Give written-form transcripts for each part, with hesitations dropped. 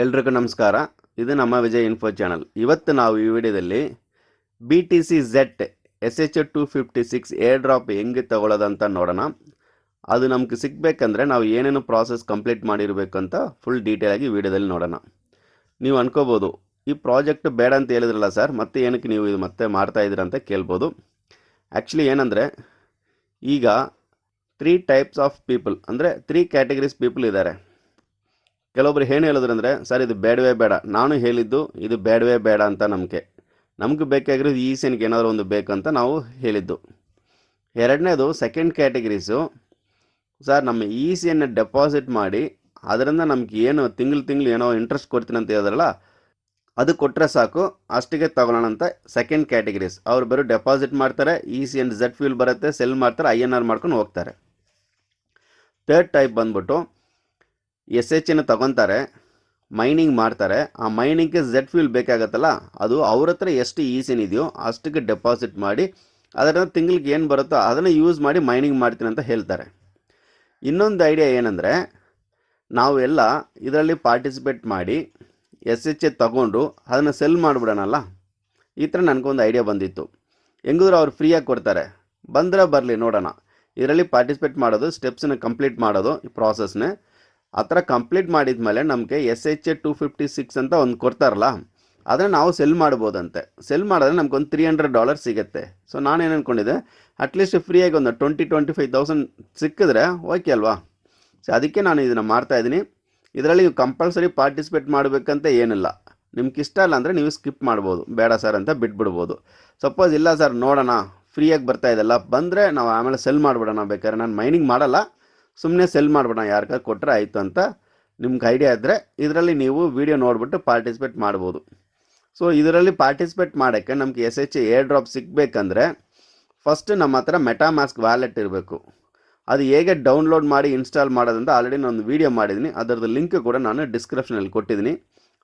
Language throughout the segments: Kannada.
ಎಲ್ರಿಗೂ ನಮಸ್ಕಾರ. ಇದು ನಮ್ಮ ವಿಜಯ್ ಇನ್ಫೋ ಚಾನಲ್. ಇವತ್ತು ನಾವು ಈ ವಿಡಿಯೋದಲ್ಲಿ BTCZ SH256 ಏರ್ ಡ್ರಾಪ್ ಹೆಂಗೆ ತಗೊಳ್ಳೋದಂತ ನೋಡೋಣ. ಅದು ನಮಗೆ ಸಿಗಬೇಕಂದ್ರೆ ನಾವು ಏನೇನು ಪ್ರಾಸೆಸ್ ಕಂಪ್ಲೀಟ್ ಮಾಡಿರಬೇಕು ಅಂತ ಫುಲ್ ಡೀಟೇಲ್ ಆಗಿ ವಿಡಿಯೋದಲ್ಲಿ ನೋಡೋಣ. ನೀವು ಅನ್ಕೋಬೋದು, ಈ ಪ್ರಾಜೆಕ್ಟ್ ಬೇಡ ಅಂತ ಹೇಳಿದ್ರಲ್ಲ ಸರ್, ಮತ್ತೆ ಏನಕ್ಕೆ ನೀವು ಇದು ಮತ್ತೆ ಮಾಡ್ತಾ ಇದ್ದೀರಾ ಅಂತ ಕೇಳ್ಬೋದು. ಆ್ಯಕ್ಚುಲಿ ಏನಂದರೆ, ಈಗ 3 ಟೈಪ್ಸ್ ಆಫ್ ಪೀಪಲ್ ಅಂದರೆ 3 ಕ್ಯಾಟಗರೀಸ್ ಪೀಪಲ್ ಇದ್ದಾರೆ. ಕೆಲವೊಬ್ರು ಏನು ಹೇಳಿದ್ರು ಅಂದರೆ, ಸರ್ ಇದು ಬೇಡವೇ ಬೇಡ, ನಾನು ಹೇಳಿದ್ದು ಇದು ಬೇಡವೇ ಬೇಡ ಅಂತ. ನಮಗೆ ಬೇಕಾಗಿರೋದು ECNಗೆ ಏನಾದರೂ ಒಂದು ಬೇಕಂತ ನಾವು ಹೇಳಿದ್ದು. ಎರಡನೇದು ಸೆಕೆಂಡ್ ಕ್ಯಾಟಗರೀಸು, ಸರ್ ನಮ್ಮ ECN ಡೆಪಾಸಿಟ್ ಮಾಡಿ ಅದರಿಂದ ನಮ್ಗೆ ಏನು ತಿಂಗಳು ಏನೋ ಇಂಟ್ರೆಸ್ಟ್ ಕೊಡ್ತೀನಿ ಅಂತ ಹೇಳಿದ್ರಲ್ಲ, ಅದು ಕೊಟ್ಟರೆ ಸಾಕು, ಅಷ್ಟಿಗೆ ತಗೊಳ್ಳೋಣ ಅಂತ ಸೆಕೆಂಡ್ ಕ್ಯಾಟಗರೀಸ್. ಅವ್ರು ಬರೋ ಡೆಪಾಸಿಟ್ ಮಾಡ್ತಾರೆ, ECN Z ಫ್ಯೂಲ್ ಬರುತ್ತೆ, ಸೆಲ್ ಮಾಡ್ತಾರೆ, INR ಮಾಡ್ಕೊಂಡು ಹೋಗ್ತಾರೆ. ಥರ್ಡ್ ಟೈಪ್ ಬಂದ್ಬಿಟ್ಟು SHನ ತಗೊತಾರೆ, ಮೈನಿಂಗ್ ಮಾಡ್ತಾರೆ. ಆ ಮೈನಿಂಗ್ಗೆ Z ಫ್ಯೂಲ್ ಬೇಕಾಗತ್ತಲ್ಲ, ಅದು ಅವ್ರ ಹತ್ರ ಎಷ್ಟು ECN ಇದೆಯೋ ಅಷ್ಟಕ್ಕೆ ಡೆಪಾಸಿಟ್ ಮಾಡಿ ಅದರಿಂದ ತಿಂಗಳಿಗೆ ಏನು ಬರುತ್ತೋ ಅದನ್ನು ಯೂಸ್ ಮಾಡಿ ಮೈನಿಂಗ್ ಮಾಡ್ತೀನಿ ಅಂತ ಹೇಳ್ತಾರೆ. ಇನ್ನೊಂದು ಐಡಿಯಾ ಏನಂದರೆ, ನಾವು ಎಲ್ಲ ಇದರಲ್ಲಿ ಪಾರ್ಟಿಸಿಪೇಟ್ ಮಾಡಿ SH ತಗೊಂಡು ಅದನ್ನು ಸೆಲ್ ಮಾಡಿಬಿಡೋಣಲ್ಲ. ಈ ಥರ ನನಗೊಂದು ಐಡಿಯಾ ಬಂದಿತ್ತು. ಹೆಂಗಿದ್ರು ಅವ್ರು ಫ್ರೀಯಾಗಿ ಕೊಡ್ತಾರೆ, ಬಂದರೆ ಬರಲಿ ನೋಡೋಣ. ಇದರಲ್ಲಿ ಪಾರ್ಟಿಸಿಪೇಟ್ ಮಾಡೋದು, ಸ್ಟೆಪ್ಸನ್ನ ಕಂಪ್ಲೀಟ್ ಮಾಡೋದು, ಈ ಪ್ರಾಸೆಸ್ನೇ ಆ ಥರ ಕಂಪ್ಲೀಟ್ ಮಾಡಿದ ಮೇಲೆ ನಮಗೆ SH256 ಅಂತ ಒಂದು ಕೊಡ್ತಾರಲ್ಲ, ಅದನ್ನು ನಾವು ಸೆಲ್ ಮಾಡ್ಬೋದಂತೆ. ಸೆಲ್ ಮಾಡಿದ್ರೆ ನಮ್ಗೊಂದು $300 ಸಿಗುತ್ತೆ. ಸೊ ನಾನೇನು ಅಂದ್ಕೊಂಡಿದ್ದೆ, ಅಟ್ಲೀಸ್ಟ್ ಫ್ರೀಯಾಗಿ ಒಂದು 20-25,000 ಸಿಕ್ಕಿದ್ರೆ ಓಕೆ ಅಲ್ವಾ. ಸೊ ಅದಕ್ಕೆ ನಾನು ಇದನ್ನು ಮಾಡ್ತಾಯಿದ್ದೀನಿ. ಇದರಲ್ಲಿ ನೀವು ಕಂಪಲ್ಸರಿ ಪಾರ್ಟಿಸಿಪೇಟ್ ಮಾಡಬೇಕಂತ ಏನಿಲ್ಲ. ನಿಮ್ಗೆ ಇಷ್ಟ ಇಲ್ಲ ಅಂದರೆ ನೀವು ಸ್ಕಿಪ್ ಮಾಡ್ಬೋದು, ಬೇಡ ಸರ್ ಅಂತ ಬಿಟ್ಬಿಡ್ಬೋದು. ಸಪೋಸ್ ಇಲ್ಲ ಸರ್ ನೋಡೋಣ, ಫ್ರೀಯಾಗಿ ಬರ್ತಾ ಇದೆಲ್ಲ, ಬಂದರೆ ನಾವು ಆಮೇಲೆ ಸೆಲ್ ಮಾಡಿಬಿಡೋಣ, ಬೇಕಾದ್ರೆ ನಾನು ಮೈನಿಂಗ್ ಮಾಡಲ್ಲ, ಸುಮ್ಮನೆ ಸೆಲ್ ಮಾಡ್ಬಿಡೋಣ, ಯಾರಿಗಾರು ಕೊಟ್ಟರೆ ಆಯಿತು ಅಂತ ನಿಮ್ಗೆ ಐಡಿಯಾ ಇದ್ದರೆ ಇದರಲ್ಲಿ ನೀವು ವಿಡಿಯೋ ನೋಡಿಬಿಟ್ಟು ಪಾರ್ಟಿಸಿಪೇಟ್ ಮಾಡ್ಬೋದು. ಸೊ ಇದರಲ್ಲಿ ಪಾರ್ಟಿಸಿಪೇಟ್ ಮಾಡೋಕ್ಕೆ ನಮಗೆ SH ಏರ್ ಡ್ರಾಪ್ ಸಿಗಬೇಕಂದ್ರೆ ಫಸ್ಟ್ ನಮ್ಮ ಹತ್ರ ಮೆಟಾಮಾಸ್ಕ್ ವ್ಯಾಲೆಟ್ ಇರಬೇಕು. ಅದು ಹೇಗೆ ಡೌನ್ಲೋಡ್ ಮಾಡಿ ಇನ್ಸ್ಟಾಲ್ ಮಾಡೋದಂತ ಆಲ್ರೆಡಿ ನಾನು ವಿಡಿಯೋ ಮಾಡಿದ್ದೀನಿ. ಅದರದ್ದು ಲಿಂಕ್ ಕೂಡ ನಾನು ಡಿಸ್ಕ್ರಿಪ್ಷನಲ್ಲಿ ಕೊಟ್ಟಿದ್ದೀನಿ.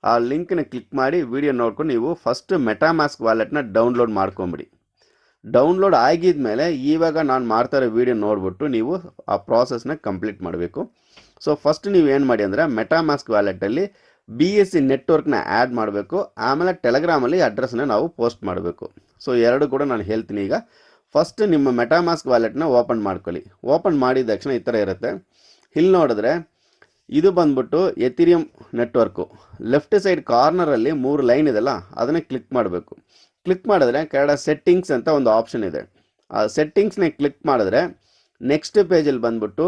ಆ ಲಿಂಕ್ನ ಕ್ಲಿಕ್ ಮಾಡಿ ವಿಡಿಯೋ ನೋಡ್ಕೊಂಡು ನೀವು ಫಸ್ಟ್ ಮೆಟಾಮಾಸ್ಕ್ ವ್ಯಾಲೆಟ್ನ ಡೌನ್ಲೋಡ್ ಮಾಡ್ಕೊಂಬಿಡಿ. ಡೌನ್ಲೋಡ್ ಆಗಿದ ಮೇಲೆ ಇವಾಗ ನಾನು ಮಾಡ್ತಾ ಇರೋ ವಿಡಿಯೋ ನೋಡಿಬಿಟ್ಟು ನೀವು ಆ ಪ್ರಾಸೆಸ್ನ ಕಂಪ್ಲೀಟ್ ಮಾಡಬೇಕು. ಸೊ ಫಸ್ಟ್ ನೀವು ಏನು ಮಾಡಿ ಅಂದರೆ, ಮೆಟಾಮಾಸ್ಕ್ ವ್ಯಾಲೆಟಲ್ಲಿ BSC ನೆಟ್ವರ್ಕ್ನ ಆ್ಯಡ್ ಮಾಡಬೇಕು. ಆಮೇಲೆ ಟೆಲಿಗ್ರಾಮಲ್ಲಿ ಅಡ್ರೆಸ್ನ ನಾವು ಪೋಸ್ಟ್ ಮಾಡಬೇಕು. ಸೊ ಎರಡು ಕೂಡ ನಾನು ಹೇಳ್ತೀನಿ. ಈಗ ಫಸ್ಟ್ ನಿಮ್ಮ ಮೆಟಾಮಾಸ್ಕ್ ವ್ಯಾಲೆಟ್ನ ಓಪನ್ ಮಾಡ್ಕೊಳ್ಳಿ. ಓಪನ್ ಮಾಡಿದ ತಕ್ಷಣ ಈ ಥರ ಇರುತ್ತೆ. ಇಲ್ಲಿ ನೋಡಿದ್ರೆ ಇದು ಬಂದ್ಬಿಟ್ಟು ಎಥಿರಿಯಂ ನೆಟ್ವರ್ಕು. ಲೆಫ್ಟ್ ಸೈಡ್ ಕಾರ್ನರಲ್ಲಿ 3 ಲೈನ್ ಇದೆಲ್ಲ, ಅದನ್ನೇ ಕ್ಲಿಕ್ ಮಾಡಬೇಕು. ಕ್ಲಿಕ್ ಮಾಡಿದ್ರೆ ಕೆಳಗಡೆ ಸೆಟ್ಟಿಂಗ್ಸ್ ಅಂತ ಒಂದು ಆಪ್ಷನ್ ಇದೆ. ಆ ಸೆಟ್ಟಿಂಗ್ಸ್ನ ಕ್ಲಿಕ್ ಮಾಡಿದ್ರೆ ನೆಕ್ಸ್ಟ್ ಪೇಜಲ್ಲಿ ಬಂದ್ಬಿಟ್ಟು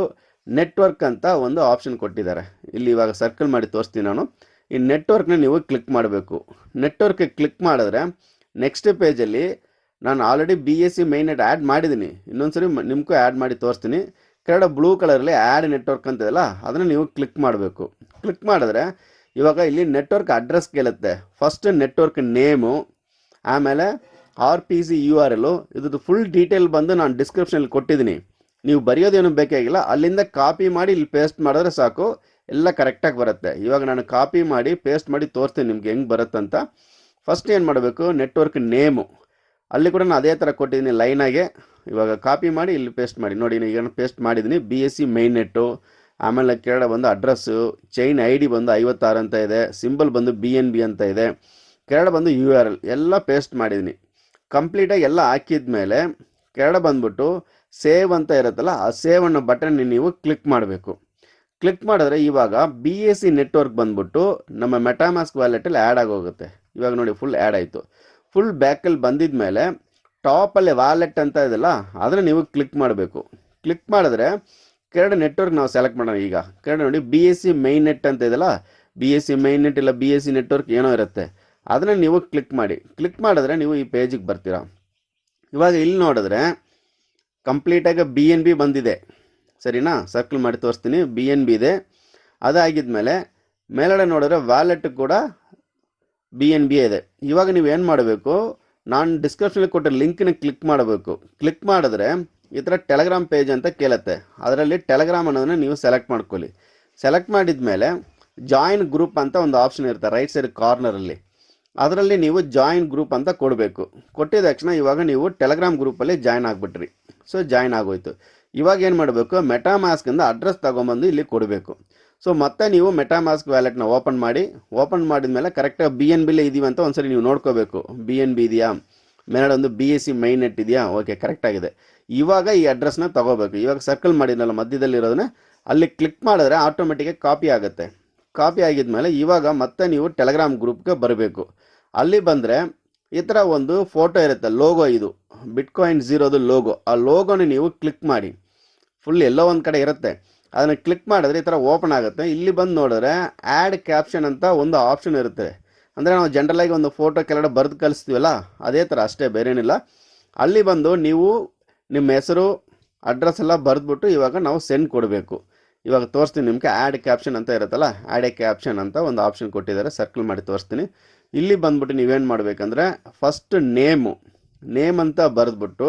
ನೆಟ್ವರ್ಕ್ ಅಂತ ಒಂದು ಆಪ್ಷನ್ ಕೊಟ್ಟಿದ್ದಾರೆ. ಇಲ್ಲಿ ಇವಾಗ ಸರ್ಕಲ್ ಮಾಡಿ ತೋರಿಸ್ತೀನಿ ನಾನು. ಈ ನೆಟ್ವರ್ಕ್ನ ನೀವು ಕ್ಲಿಕ್ ಮಾಡಬೇಕು. ನೆಟ್ವರ್ಕ್ಗೆ ಕ್ಲಿಕ್ ಮಾಡಿದ್ರೆ ನೆಕ್ಸ್ಟ್ ಪೇಜಲ್ಲಿ ನಾನು ಆಲ್ರೆಡಿ BSC mainnet ಆ್ಯಡ್ ಮಾಡಿದ್ದೀನಿ. ಇನ್ನೊಂದ್ಸರಿ ನಿಮಗೂ ಆ್ಯಡ್ ಮಾಡಿ ತೋರಿಸ್ತೀನಿ. ಕೆಳಗಡೆ ಬ್ಲೂ ಕಲರಲ್ಲಿ ಆ್ಯಡ್ ನೆಟ್ವರ್ಕ್ ಅಂತ ಇದೆಯಲ್ಲ, ಅದನ್ನು ನೀವು ಕ್ಲಿಕ್ ಮಾಡಬೇಕು. ಕ್ಲಿಕ್ ಮಾಡಿದ್ರೆ ಇವಾಗ ಇಲ್ಲಿ ನೆಟ್ವರ್ಕ್ ಅಡ್ರೆಸ್ ಕೇಳುತ್ತೆ. ಫಸ್ಟ್ ನೆಟ್ವರ್ಕ್ ನೇಮು, ಆಮೇಲೆ RPC URL, ಇದ್ರದ್ದು ಫುಲ್ ಡೀಟೇಲ್ ಬಂದು ನಾನು ಡಿಸ್ಕ್ರಿಪ್ಷನಲ್ಲಿ ಕೊಟ್ಟಿದ್ದೀನಿ. ನೀವು ಬರೆಯೋದೇನು ಬೇಕಾಗಿಲ್ಲ, ಅಲ್ಲಿಂದ ಕಾಪಿ ಮಾಡಿ ಇಲ್ಲಿ ಪೇಸ್ಟ್ ಮಾಡಿದ್ರೆ ಸಾಕು, ಎಲ್ಲ ಕರೆಕ್ಟಾಗಿ ಬರುತ್ತೆ. ಇವಾಗ ನಾನು ಕಾಪಿ ಮಾಡಿ ಪೇಸ್ಟ್ ಮಾಡಿ ತೋರಿಸ್ತೀನಿ ನಿಮ್ಗೆ ಹೆಂಗೆ ಬರುತ್ತಂತ. ಫಸ್ಟ್ ಏನು ಮಾಡಬೇಕು, ನೆಟ್ವರ್ಕ್ ನೇಮು ಅಲ್ಲಿ ಕೂಡ ನಾನು ಅದೇ ಥರ ಕೊಟ್ಟಿದ್ದೀನಿ ಲೈನಾಗೆ. ಇವಾಗ ಕಾಪಿ ಮಾಡಿ ಇಲ್ಲಿ ಪೇಸ್ಟ್ ಮಾಡಿ ನೋಡಿ. ಈಗ ಪೇಸ್ಟ್ ಮಾಡಿದ್ದೀನಿ. BSC mainnet, ಆಮೇಲೆ ಕೆಳಗಡೆ ಬಂದು ಅಡ್ರೆಸ್ಸು, ChainID ಬಂದು 56 ಅಂತ ಇದೆ, ಸಿಂಬಲ್ ಬಂದು BNB ಅಂತ ಇದೆ, ಕೆಳಗಡೆ ಬಂದು URL ಎಲ್ಲ ಪೇಸ್ಟ್ ಮಾಡಿದ್ದೀನಿ. ಕಂಪ್ಲೀಟಾಗಿ ಎಲ್ಲ ಹಾಕಿದ ಮೇಲೆ ಕೆಳಗಡೆ ಬಂದ್ಬಿಟ್ಟು ಸೇವ್ ಅಂತ ಇರುತ್ತಲ್ಲ, ಆ ಸೇವ್ ಅನ್ನೋ ಬಟನ್ ನೀವು ಕ್ಲಿಕ್ ಮಾಡಬೇಕು. ಕ್ಲಿಕ್ ಮಾಡಿದ್ರೆ ಇವಾಗ BSC ನೆಟ್ವರ್ಕ್ ಬಂದ್ಬಿಟ್ಟು ನಮ್ಮ ಮೆಟಾಮಾಸ್ಕ್ ವ್ಯಾಲೆಟಲ್ಲಿ ಆ್ಯಡ್ ಆಗೋಗುತ್ತೆ. ಇವಾಗ ನೋಡಿ ಫುಲ್ ಆ್ಯಡ್ ಆಯಿತು. ಫುಲ್ ಬ್ಯಾಕಲ್ಲಿ ಬಂದಿದ ಮೇಲೆ ಟಾಪಲ್ಲಿ ವ್ಯಾಲೆಟ್ ಅಂತ ಇದೆಯಲ್ಲ, ಅದನ್ನು ನೀವು ಕ್ಲಿಕ್ ಮಾಡಬೇಕು. ಕ್ಲಿಕ್ ಮಾಡಿದ್ರೆ ಕೆಳಗಡೆ ನೆಟ್ವರ್ಕ್ ನಾವು ಸೆಲೆಕ್ಟ್ ಮಾಡೋಣ. ಈಗ ಕೆಳಗಡೆ ನೋಡಿ BSC mainnet ಅಂತ ಇದೆಯಲ್ಲ, BSC mainnet ಇಲ್ಲ BSC ನೆಟ್ವರ್ಕ್ ಏನೋ ಇರುತ್ತೆ, ಅದನ್ನು ನೀವು ಕ್ಲಿಕ್ ಮಾಡಿ. ಕ್ಲಿಕ್ ಮಾಡಿದ್ರೆ ನೀವು ಈ ಪೇಜಿಗೆ ಬರ್ತೀರಾ. ಇವಾಗ ಇಲ್ಲಿ ನೋಡಿದ್ರೆ ಕಂಪ್ಲೀಟಾಗಿ BNB ಬಂದಿದೆ, ಸರಿನಾ? ಸರ್ಕಲ್ ಮಾಡಿ ತೋರಿಸ್ತೀನಿ. BNB ಇದೆ. ಅದಾಗಿದ್ಮೇಲೆ ಮೇಲ್ಗಡೆ ನೋಡಿದ್ರೆ ವ್ಯಾಲೆಟ್ ಕೂಡ BNB ಇದೆ. ಇವಾಗ ನೀವು ಏನು ಮಾಡಬೇಕು, ನಾನು ಡಿಸ್ಕ್ರಿಪ್ಷನಲ್ಲಿ ಕೊಟ್ಟ ಲಿಂಕ್ನ ಕ್ಲಿಕ್ ಮಾಡಬೇಕು. ಕ್ಲಿಕ್ ಮಾಡಿದ್ರೆ ಈ ಥರ ಟೆಲಿಗ್ರಾಮ್ ಪೇಜ್ ಅಂತ ಕೇಳುತ್ತೆ. ಅದರಲ್ಲಿ ಟೆಲಿಗ್ರಾಮ್ ಅನ್ನೋದನ್ನ ನೀವು ಸೆಲೆಕ್ಟ್ ಮಾಡ್ಕೊಳ್ಳಿ. ಸೆಲೆಕ್ಟ್ ಮಾಡಿದ ಮೇಲೆ ಜಾಯಿನ್ ಗ್ರೂಪ್ ಅಂತ ಒಂದು ಆಪ್ಷನ್ ಇರುತ್ತೆ ರೈಟ್ ಸೈಡ್ ಕಾರ್ನರಲ್ಲಿ, ಅದರಲ್ಲಿ ನೀವು ಜಾಯಿನ್ ಗ್ರೂಪ್ ಅಂತ ಕೊಡಬೇಕು. ಕೊಟ್ಟಿದ ತಕ್ಷಣ ಇವಾಗ ನೀವು ಟೆಲಿಗ್ರಾಮ್ ಗ್ರೂಪಲ್ಲಿ ಜಾಯ್ನ್ ಆಗಿಬಿಟ್ರಿ. ಸೊ ಜಾಯ್ನ್ ಆಗೋಯ್ತು. ಇವಾಗ ಏನು ಮಾಡಬೇಕು, ಮೆಟಾಮಾಸ್ಕಿಂದ ಅಡ್ರೆಸ್ ತೊಗೊಂಬಂದು ಇಲ್ಲಿ ಕೊಡಬೇಕು. ಸೊ ಮತ್ತೆ ನೀವು ಮೆಟಾಮಾಸ್ಕ್ ವ್ಯಾಲೆಟ್ನ ಓಪನ್ ಮಾಡಿದ ಮೇಲೆ ಕರೆಕ್ಟಾಗಿ BNB ಇದೀವಿ ಅಂತ ಒಂದ್ಸರಿ ನೀವು ನೋಡ್ಕೋಬೇಕು. BNB ಇದೆಯಾ, ಮೇಲ್ಗಡೆ ಒಂದು BSC mainnet ಇದೆಯಾ, ಓಕೆ ಕರೆಕ್ಟ್ ಆಗಿದೆ. ಇವಾಗ ಈ ಅಡ್ರೆಸ್ನ ತಗೋಬೇಕು. ಇವಾಗ ಸರ್ಕಲ್ ಮಾಡಿದ್ನಲ್ಲ ಮಧ್ಯದಲ್ಲಿ ಇರೋದನ್ನ ಅಲ್ಲಿ ಕ್ಲಿಕ್ ಮಾಡಿದ್ರೆ ಆಟೋಮೆಟಿಕಾಗಿ ಕಾಪಿ ಆಗುತ್ತೆ. ಕಾಪಿ ಆಗಿದ್ಮೇಲೆ ಇವಾಗ ಮತ್ತೆ ನೀವು ಟೆಲಿಗ್ರಾಮ್ ಗ್ರೂಪ್ಗೆ ಬರಬೇಕು. ಅಲ್ಲಿ ಬಂದರೆ ಈ ಥರ ಒಂದು ಫೋಟೋ ಇರುತ್ತೆ, ಲೋಗೋ, ಇದು Bitcoin0ದು ಲೋಗೋ. ಆ ಲೋಗೋನ ನೀವು ಕ್ಲಿಕ್ ಮಾಡಿ, ಫುಲ್ ಎಲ್ಲೋ ಒಂದು ಕಡೆ ಇರುತ್ತೆ, ಅದನ್ನು ಕ್ಲಿಕ್ ಮಾಡಿದ್ರೆ ಈ ಥರ ಓಪನ್ ಆಗುತ್ತೆ. ಇಲ್ಲಿ ಬಂದು ನೋಡಿದ್ರೆ ಆ್ಯಡ್ ಕ್ಯಾಪ್ಷನ್ ಅಂತ ಒಂದು ಆಪ್ಷನ್ ಇರುತ್ತೆ. ಅಂದರೆ ನಾವು ಜನರಲಾಗಿ ಒಂದು ಫೋಟೋ ಕೆಳಗಡೆ ಬರೆದು ಕಳಿಸ್ತೀವಲ್ಲ, ಅದೇ ಥರ ಅಷ್ಟೇ, ಬೇರೇನಿಲ್ಲ. ಅಲ್ಲಿ ಬಂದು ನೀವು ನಿಮ್ಮ ಹೆಸರು ಅಡ್ರೆಸ್ ಎಲ್ಲ ಬರೆದ್ಬಿಟ್ಟು ಇವಾಗ ನಾವು ಸೆಂಡ್ ಕೊಡಬೇಕು. ಇವಾಗ ತೋರಿಸ್ತೀನಿ ನಿಮಗೆ, ಆ್ಯಡ್ ಕ್ಯಾಪ್ಷನ್ ಅಂತ ಇರುತ್ತಲ್ಲ, ಆ್ಯಡ್ ಎ ಕ್ಯಾಪ್ಷನ್ ಅಂತ ಒಂದು ಆಪ್ಷನ್ ಕೊಟ್ಟಿದ್ದಾರೆ, ಸರ್ಕಲ್ ಮಾಡಿ ತೋರಿಸ್ತೀನಿ. ಇಲ್ಲಿ ಬಂದ್ಬಿಟ್ಟು ನೀವೇನು ಮಾಡಬೇಕಂದ್ರೆ ಫಸ್ಟ್ ನೇಮ್ ಅಂತ ಬರೆದ್ಬಿಟ್ಟು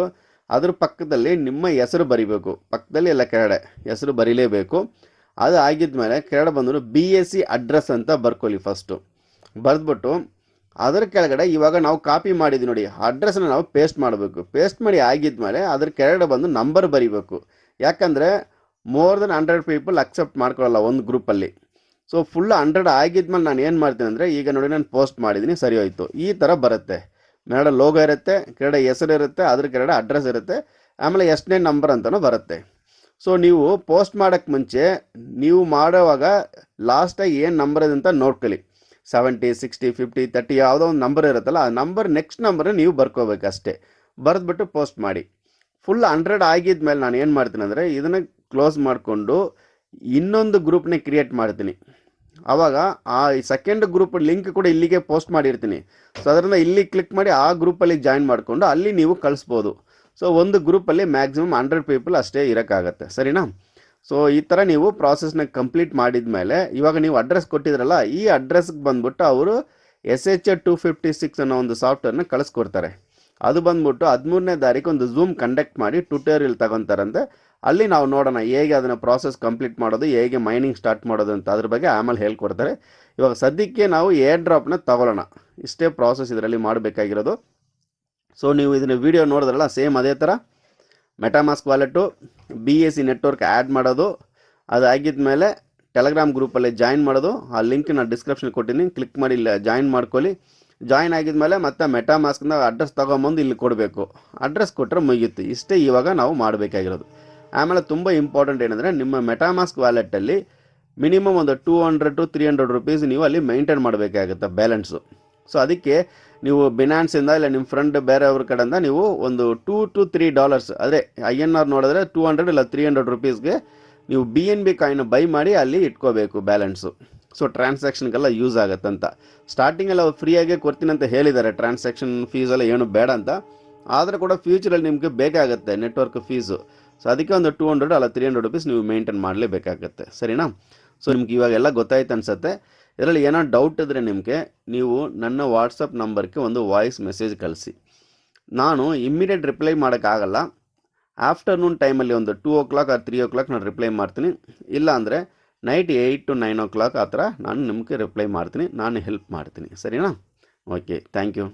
ಅದ್ರ ಪಕ್ಕದಲ್ಲಿ ನಿಮ್ಮ ಹೆಸರು ಬರಿಬೇಕು. ಪಕ್ಕದಲ್ಲಿ ಎಲ್ಲ ಕೆಳಗಡೆ ಹೆಸರು ಬರೀಲೇಬೇಕು. ಅದು ಆಗಿದ್ಮೇಲೆ ಕೆಳಗಡೆ ಬಂದ್ಬಿಟ್ಟು BSC ಅಡ್ರೆಸ್ ಅಂತ ಬರ್ಕೊಳ್ಳಿ. ಫಸ್ಟು ಬರೆದ್ಬಿಟ್ಟು ಅದರ ಕೆಳಗಡೆ ಇವಾಗ ನಾವು ಕಾಪಿ ಮಾಡಿದ್ವಿ ನೋಡಿ, ಅಡ್ರೆಸ್ನ ನಾವು ಪೇಸ್ಟ್ ಮಾಡಬೇಕು. ಪೇಸ್ಟ್ ಮಾಡಿ ಆಗಿದ್ಮೇಲೆ ಅದ್ರ ಕೆಳಗಡೆ ಬಂದು ನಂಬರ್ ಬರೀಬೇಕು. ಯಾಕಂದರೆ ಮೋರ್ ದೆನ್ 100 ಪೀಪಲ್ ಅಕ್ಸೆಪ್ಟ್ ಮಾಡ್ಕೊಳ್ಳಲ್ಲ ಒಂದು ಗ್ರೂಪಲ್ಲಿ. ಸೊ ಫುಲ್ 100 ಆಗಿದ್ಮೇಲೆ ನಾನು ಏನು ಮಾಡ್ತೀನಿ ಅಂದರೆ, ಈಗ ನೋಡಿ ನಾನು ಪೋಸ್ಟ್ ಮಾಡಿದ್ದೀನಿ, ಸರಿ ಹೋಯ್ತು. ಈ ಥರ ಬರುತ್ತೆ. ಮೇಲ್ಗಡೆ ಲೋಗೋ ಇರುತ್ತೆ, ಕೆಳಗಡೆ ಹೆಸರು ಇರುತ್ತೆ, ಅದ್ರ ಕೆಳಗಡೆ ಅಡ್ರೆಸ್ ಇರುತ್ತೆ, ಆಮೇಲೆ ಎಷ್ಟನೇ ನಂಬರ್ ಅಂತಲೂ ಬರುತ್ತೆ. ಸೊ ನೀವು ಪೋಸ್ಟ್ ಮಾಡೋಕ್ಕೆ ಮುಂಚೆ ನೀವು ಮಾಡೋವಾಗ ಲಾಸ್ಟಾಗಿ ಏನು ನಂಬರ್ ಇದೆ ಅಂತ ನೋಡ್ಕೊಳ್ಳಿ. 70, 60, 50, 30 ಯಾವುದೋ ಒಂದು ನಂಬರ್ ಇರುತ್ತಲ್ಲ, ಆ ನಂಬರ್ ನೆಕ್ಸ್ಟ್ ನಂಬರ್ ನೀವು ಬರ್ಕೋಬೇಕು ಅಷ್ಟೇ. ಬರೆದ್ಬಿಟ್ಟು ಪೋಸ್ಟ್ ಮಾಡಿ. ಫುಲ್ 100 ಆಗಿದ್ಮೇಲೆ ನಾನು ಏನು ಮಾಡ್ತೀನಿ ಅಂದರೆ, ಇದನ್ನು ಕ್ಲೋಸ್ ಮಾಡಿಕೊಂಡು ಇನ್ನೊಂದು ಗ್ರೂಪ್ನೇ ಕ್ರಿಯೇಟ್ ಮಾಡ್ತೀನಿ. ಆವಾಗ ಆ ಸೆಕೆಂಡ್ ಗ್ರೂಪ್ ಲಿಂಕ್ ಕೂಡ ಇಲ್ಲಿಗೆ ಪೋಸ್ಟ್ ಮಾಡಿರ್ತೀನಿ. ಸೊ ಅದರಿಂದ ಇಲ್ಲಿ ಕ್ಲಿಕ್ ಮಾಡಿ ಆ ಗ್ರೂಪಲ್ಲಿ ಜಾಯಿನ್ ಮಾಡಿಕೊಂಡು ಅಲ್ಲಿ ನೀವು ಕಳಿಸ್ಬೋದು. ಸೊ ಒಂದು ಗ್ರೂಪಲ್ಲಿ ಮ್ಯಾಕ್ಸಿಮಮ್ 100 ಪೀಪಲ್ ಅಷ್ಟೇ ಇರೋಕ್ಕಾಗತ್ತೆ, ಸರಿನಾ? ಸೊ ಈ ಥರ ನೀವು ಪ್ರಾಸೆಸ್ನ ಕಂಪ್ಲೀಟ್ ಮಾಡಿದ ಮೇಲೆ ಇವಾಗ ನೀವು ಅಡ್ರೆಸ್ ಕೊಟ್ಟಿದ್ರಲ್ಲ, ಈ ಅಡ್ರೆಸ್ಗೆ ಬಂದ್ಬಿಟ್ಟು ಅವರು SH256 ಅನ್ನೋ ಒಂದು ಸಾಫ್ಟ್ವೇರ್ನ ಕಳಿಸ್ಕೊಡ್ತಾರೆ. ಅದು ಬಂದ್ಬಿಟ್ಟು 13ನೇ ತಾರೀಕು ಒಂದು ಝೂಮ್ ಕಂಡಕ್ಟ್ ಮಾಡಿ ಟ್ಯುಟೋರಿಯಲ್ ತಗೊತಾರಂತೆ. ಅಲ್ಲಿ ನಾವು ನೋಡೋಣ ಹೇಗೆ ಅದನ್ನು ಪ್ರಾಸೆಸ್ ಕಂಪ್ಲೀಟ್ ಮಾಡೋದು, ಹೇಗೆ ಮೈನಿಂಗ್ ಸ್ಟಾರ್ಟ್ ಮಾಡೋದು ಅಂತ ಅದ್ರ ಬಗ್ಗೆ ಆಮೇಲೆ ಹೇಳ್ಕೊಡ್ತಾರೆ. ಇವಾಗ ಸದ್ಯಕ್ಕೆ ನಾವು ಏರ್ ಡ್ರಾಪ್ನ ತಗೊಳ್ಳೋಣ. ಇಷ್ಟೇ ಪ್ರಾಸೆಸ್ ಇದರಲ್ಲಿ ಮಾಡಬೇಕಾಗಿರೋದು. ಸೊ ನೀವು ಇದನ್ನು ವಿಡಿಯೋ ನೋಡಿದ್ರಲ್ಲ, ಸೇಮ್ ಅದೇ ಥರ MetaMask wallet BSC network add ಮಾಡೋದು, ಅದು ಆಗಿದ್ಮೇಲೆ ಟೆಲಿಗ್ರಾಮ್ ಗ್ರೂಪಲ್ಲಿ ಜಾಯಿನ್ ಮಾಡೋದು. ಆ ಲಿಂಕ್ ನಾನು ಡಿಸ್ಕ್ರಿಪ್ಷನ್ ಕೊಟ್ಟಿದ್ದೀನಿ, ಕ್ಲಿಕ್ ಮಾಡಿ ಇಲ್ಲ ಜಾಯಿನ್ ಮಾಡ್ಕೊಳ್ಳಿ. ಜಾಯಿನ್ ಆಗಿದ್ಮೇಲೆ ಮತ್ತೆ ಮೆಟಾಮಾಸ್ಕ್ನ ಅಡ್ರೆಸ್ ತೊಗೊಂಬಂದು ಇಲ್ಲಿ ಕೊಡಬೇಕು. ಅಡ್ರೆಸ್ ಕೊಟ್ಟರೆ ಮುಗಿಯುತ್ತೆ. ಇಷ್ಟೇ ಇವಾಗ ನಾವು ಮಾಡಬೇಕಾಗಿರೋದು. ಆಮೇಲೆ ತುಂಬ ಇಂಪಾರ್ಟೆಂಟ್ ಏನಂದರೆ, ನಿಮ್ಮ ಮೆಟಾಮಾಸ್ಕ್ ವ್ಯಾಲೆಟಲ್ಲಿ ಮಿನಿಮಮ್ ಒಂದು 200 to 300 ರುಪೀಸ್ ನೀವು ಅಲ್ಲಿ ಮೈಂಟೈನ್ ಮಾಡಬೇಕಾಗುತ್ತೆ ಬ್ಯಾಲೆನ್ಸು. ಸೊ ಅದಕ್ಕೆ ನೀವು ಬಿನಾನ್ಸಿಂದ ಇಲ್ಲ ನಿಮ್ಮ ಫ್ರೆಂಡ್ ಬೇರೆಯವ್ರ ಕಡೆಯಿಂದ ನೀವು ಒಂದು $2 to $3, ಅದೇ INR ನೋಡಿದ್ರೆ 200 ಇಲ್ಲ 300 ರುಪೀಸ್ಗೆ ನೀವು BNB ಕಾಯಿನ್ ಬೈ ಮಾಡಿ ಅಲ್ಲಿ ಇಟ್ಕೋಬೇಕು ಬ್ಯಾಲೆನ್ಸು. ಸೊ ಟ್ರಾನ್ಸಾಕ್ಷನ್ಗೆಲ್ಲ ಯೂಸ್ ಆಗುತ್ತಂತ. ಸ್ಟಾರ್ಟಿಂಗಲ್ಲಿ ಅವ್ರು ಫ್ರೀಯಾಗೆ ಕೊಡ್ತೀನಿ ಅಂತ ಹೇಳಿದ್ದಾರೆ, ಟ್ರಾನ್ಸಾಕ್ಷನ್ ಫೀಸೆಲ್ಲ ಏನು ಬೇಡ ಅಂತ. ಆದರೆ ಕೂಡ ಫ್ಯೂಚರಲ್ಲಿ ನಿಮಗೆ ಬೇಕಾಗುತ್ತೆ ನೆಟ್ವರ್ಕ್ ಫೀಸು. ಸೊ ಅದಕ್ಕೆ ಒಂದು 200 ಅಲ್ಲ 300 ರುಪೀಸ್ ನೀವು ಮೇಂಟೈನ್ ಮಾಡಲೇಬೇಕಾಗತ್ತೆ, ಸರಿನಾ? ಸೊ ನಿಮ್ಗೆ ಇವಾಗೆಲ್ಲ ಗೊತ್ತಾಯ್ತು ಅನ್ಸುತ್ತೆ. ಇದರಲ್ಲಿ ಏನೋ ಡೌಟ್ ಇದ್ದರೆ ನಿಮಗೆ ನೀವು ನನ್ನ ವಾಟ್ಸಪ್ ನಂಬರ್ಗೆ ಒಂದು ವಾಯ್ಸ್ ಮೆಸೇಜ್ ಕಳಿಸಿ. ನಾನು ಇಮ್ಮಿಡಿಯೇಟ್ ರಿಪ್ಲೈ ಮಾಡೋಕ್ಕಾಗಲ್ಲ. ಆಫ್ಟರ್ನೂನ್ ಟೈಮಲ್ಲಿ ಒಂದು 2 o'clock or 3 o'clock ನಾನು ರಿಪ್ಲೈ ಮಾಡ್ತೀನಿ. ಇಲ್ಲ ಅಂದರೆ ನೈಟ್ 8 to 9 o'clock ಆ ಥರ ನಾನು ನಿಮಗೆ ರಿಪ್ಲೈ ಮಾಡ್ತೀನಿ, ನಾನು ಹೆಲ್ಪ್ ಮಾಡ್ತೀನಿ, ಸರಿನಾ? Okay, thank you.